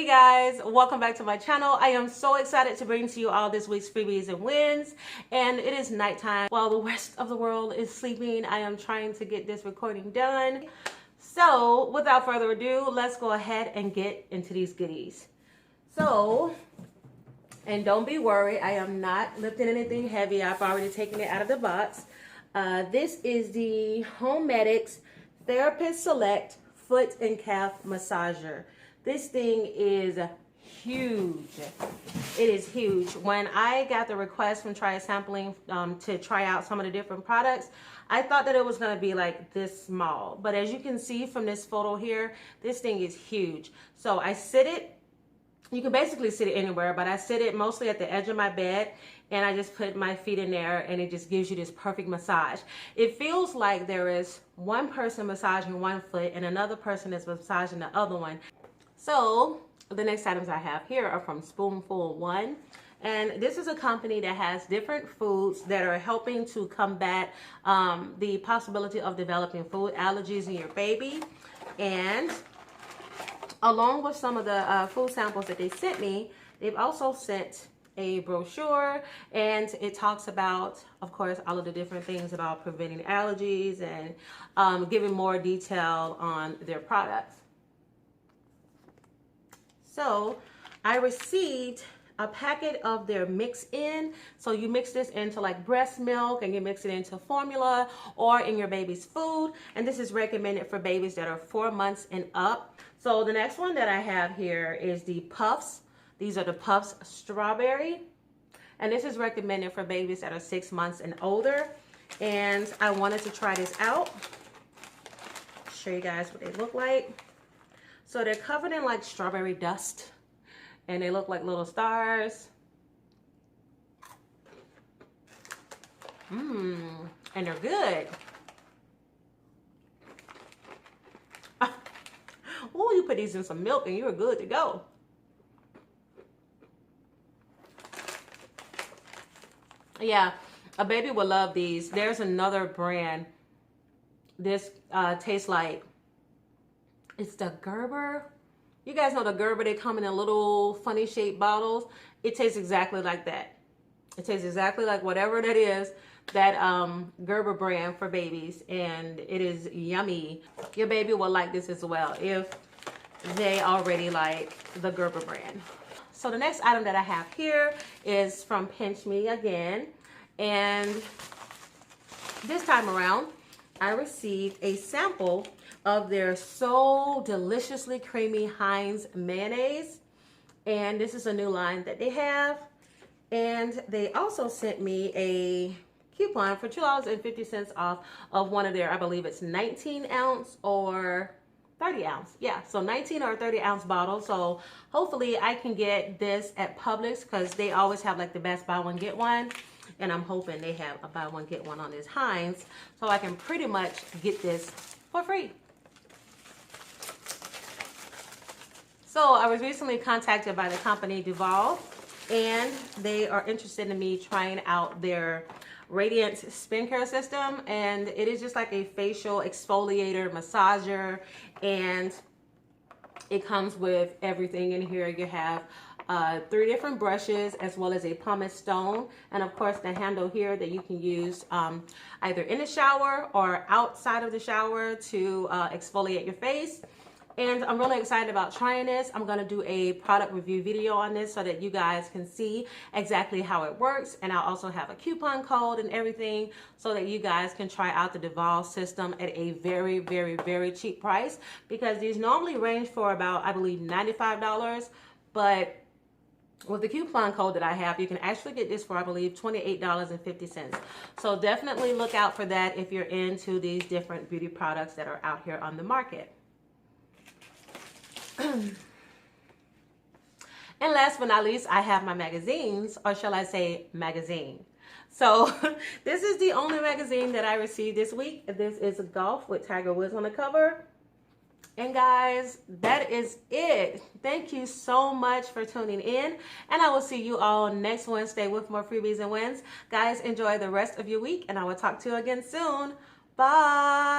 guys, welcome back to my channel. I am so excited to bring to you all this week's freebies and wins, and it is nighttime while the rest of the world is sleeping. I am trying to get this recording done. So without further ado, let's go ahead and get into these goodies. So, and don't be worried, I am not lifting anything heavy. I've already taken it out of the box. This is the HoMedics Therapist Select Foot and Calf Massager. This thing is huge. It is huge. When I got the request from Try Sampling to try out some of the different products, I thought that it was going to be like this small. But as you can see from this photo here, this thing is huge. So I sit it. You can basically sit it anywhere, but I sit it mostly at the edge of my bed, and I just put my feet in there, and it just gives you this perfect massage. It feels like there is one person massaging one foot and another person is massaging the other one. So the next items I have here are from SpoonfulOne, and this is a company that has different foods that are helping to combat the possibility of developing food allergies in your baby. And along with some of the food samples that they sent me, they've also sent a brochure, and it talks about, of course, all of the different things about preventing allergies and giving more detail on their products. So I received a packet of their mix-in. So you mix this into like breast milk, and you mix it into formula or in your baby's food. And this is recommended for babies that are 4 months and up. So the next one that I have here is the Puffs. These are the Puffs Strawberry. And this is recommended for babies that are 6 months and older. And I wanted to try this out. Show you guys what they look like. So they're covered in like strawberry dust, and they look like little stars. And they're good. Oh, you put these in some milk and you're good to go. Yeah, a baby will love these. There's another brand. This tastes like, it's the Gerber. You guys know the Gerber, they come in a little funny shaped bottles. It tastes exactly like that. It tastes exactly like whatever that is, that Gerber brand for babies, and it is yummy. Your baby will like this as well if they already like the Gerber brand. So the next item that I have here is from PinchMe again, and this time around I received a sample of their so deliciously creamy Heinz mayonnaise, and this is a new line that they have. And they also sent me a coupon for $2.50 off of one of their, I believe it's 19 ounce or 30 ounce. Yeah, so 19 or 30 ounce bottles. So hopefully I can get this at Publix, because they always have like the best buy one get one, and I'm hoping they have a buy one get one on this Heinz, so I can pretty much get this for free. So I was recently contacted by the company Duval, and they are interested in me trying out their Radiant Skin Care System, and it is just like a facial exfoliator massager, and it comes with everything in here. You have 3 different brushes, as well as a pumice stone, and of course the handle here that you can use either in the shower or outside of the shower to exfoliate your face. And I'm really excited about trying this. I'm going to do a product review video on this so that you guys can see exactly how it works. And I'll also have a coupon code and everything so that you guys can try out the Duval system at a very, very, very cheap price. Because these normally range for about, I believe, $95. But with the coupon code that I have, you can actually get this for, I believe, $28.50. So definitely look out for that if you're into these different beauty products that are out here on the market. And last but not least, I have my magazines, or shall I say magazine. So this is the only magazine that I received this week. This is Golf with Tiger Woods on the cover. And guys, that is it. Thank you so much for tuning in, and I will see you all next Wednesday with more freebies and wins. Guys, enjoy the rest of your week, and I will talk to you again soon. Bye.